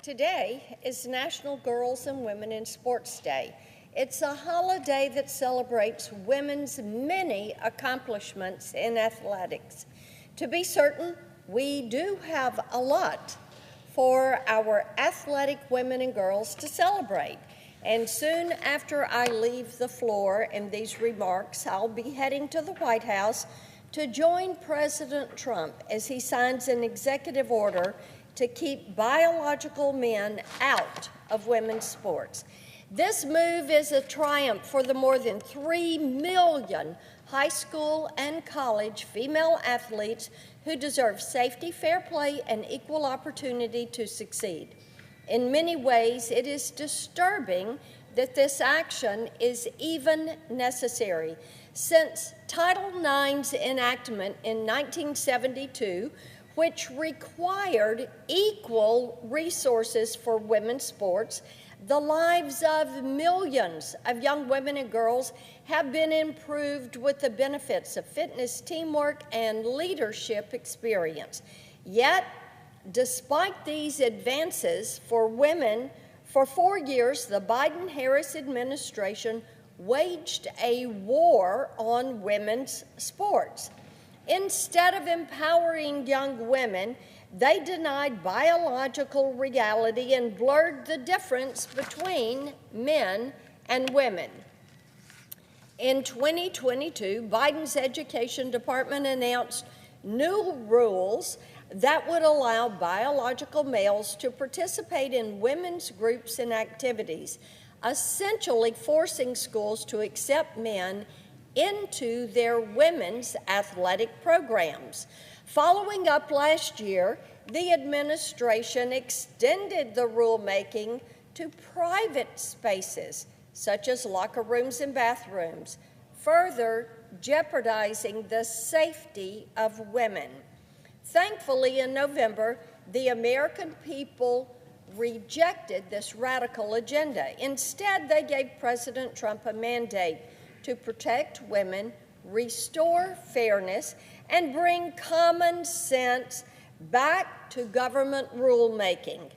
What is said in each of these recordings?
Today is National Girls and Women in Sports Day. It's a holiday that celebrates women's many accomplishments in athletics. To be certain, we do have a lot for our athletic women and girls to celebrate. And soon after I leave the floor in these remarks, I'll be heading to the White House to join President Trump as he signs an executive order to keep biological men out of women's sports. This move is a triumph for the more than 3 million high school and college female athletes who deserve safety, fair play, and equal opportunity to succeed. In many ways, it is disturbing that this action is even necessary, since Title IX's enactment in 1972, which required equal resources for women's sports, the lives of millions of young women and girls have been improved with the benefits of fitness, teamwork, and leadership experience. Yet, despite these advances for women, for 4 years, the Biden-Harris administration waged a war on women's sports. Instead of empowering young women, they denied biological reality and blurred the difference between men and women. In 2022, Biden's Education Department announced new rules that would allow biological males to participate in women's groups and activities, essentially forcing schools to accept men into their women's athletic programs. Following up last year, the administration extended the rulemaking to private spaces, such as locker rooms and bathrooms, further jeopardizing the safety of women. Thankfully, in November, the American people rejected this radical agenda. Instead, they gave President Trump a mandate to protect women, restore fairness, and bring common sense back to government rulemaking.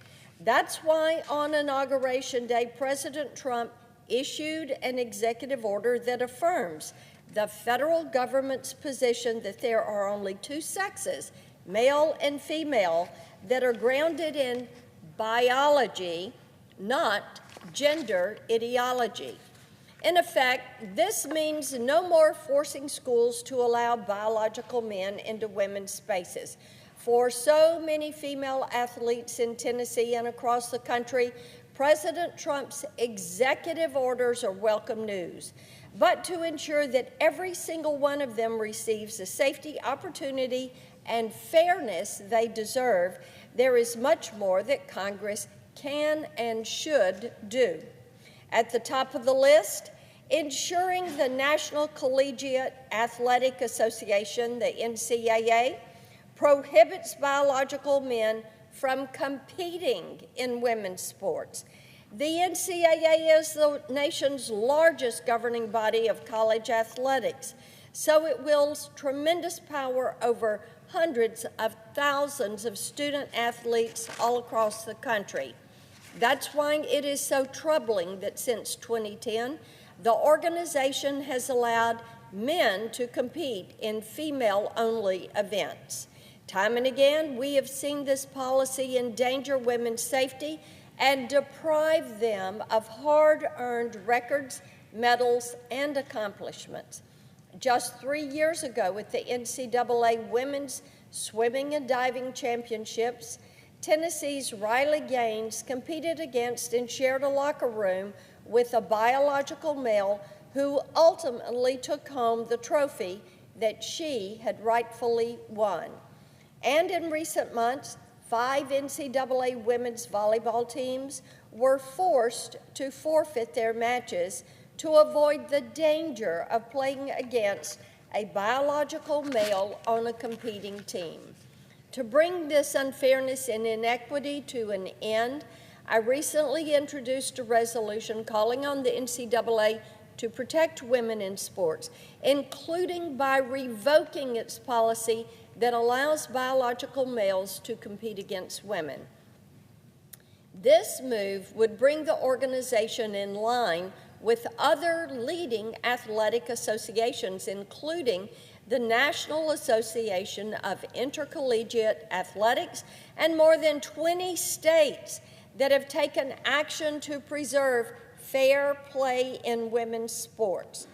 That's why on Inauguration Day, President Trump issued an executive order that affirms the federal government's position that there are only two sexes, male and female, that are grounded in biology, not gender ideology. In effect, this means no more forcing schools to allow biological men into women's spaces. For so many female athletes in Tennessee and across the country, President Trump's executive orders are welcome news. But to ensure that every single one of them receives the safety, opportunity, and fairness they deserve, there is much more that Congress can and should do. At the top of the list, ensuring the National Collegiate Athletic Association, the NCAA, prohibits biological men from competing in women's sports. The NCAA is the nation's largest governing body of college athletics, so it wields tremendous power over hundreds of thousands of student athletes all across the country. That's why it is so troubling that since 2010, the organization has allowed men to compete in female-only events. Time and again, we have seen this policy endanger women's safety and deprive them of hard-earned records, medals, and accomplishments. Just 3 years ago at the NCAA Women's Swimming and Diving Championships, Tennessee's Riley Gaines competed against and shared a locker room with a biological male who ultimately took home the trophy that she had rightfully won. And in recent months, 5 NCAA women's volleyball teams were forced to forfeit their matches to avoid the danger of playing against a biological male on a competing team. To bring this unfairness and inequity to an end, I recently introduced a resolution calling on the NCAA to protect women in sports, including by revoking its policy that allows biological males to compete against women. This move would bring the organization in line with other leading athletic associations, including the National Association of Intercollegiate Athletics and more than 20 states that have taken action to preserve fair play in women's sports.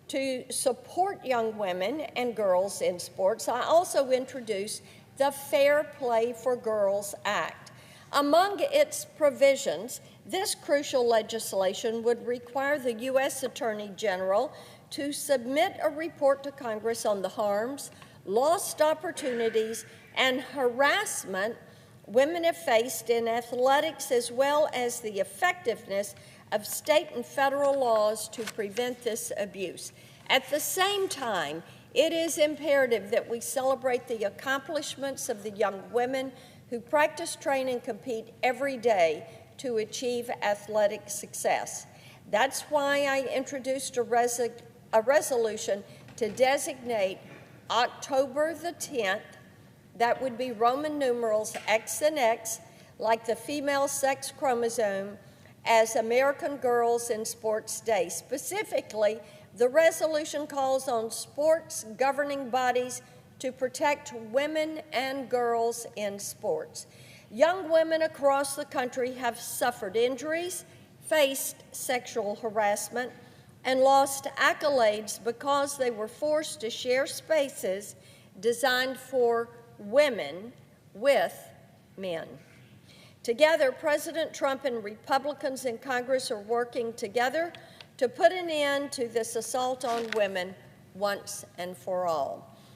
To support young women and girls in sports, I also introduced the Fair Play for Girls Act. Among its provisions, this crucial legislation would require the U.S. Attorney General to submit a report to Congress on the harms, lost opportunities, and harassment women have faced in athletics, as well as the effectiveness of state and federal laws to prevent this abuse. At the same time, it is imperative that we celebrate the accomplishments of the young women who practice, train, and compete every day to achieve athletic success. That's why I introduced a resolution to designate October the 10th, that would be Roman numerals X and X, like the female sex chromosome, as American Girls in Sports Day. Specifically, the resolution calls on sports governing bodies to protect women and girls in sports. Young women across the country have suffered injuries, faced sexual harassment, and lost accolades because they were forced to share spaces designed for women with men. Together, President Trump and Republicans in Congress are working together to put an end to this assault on women once and for all.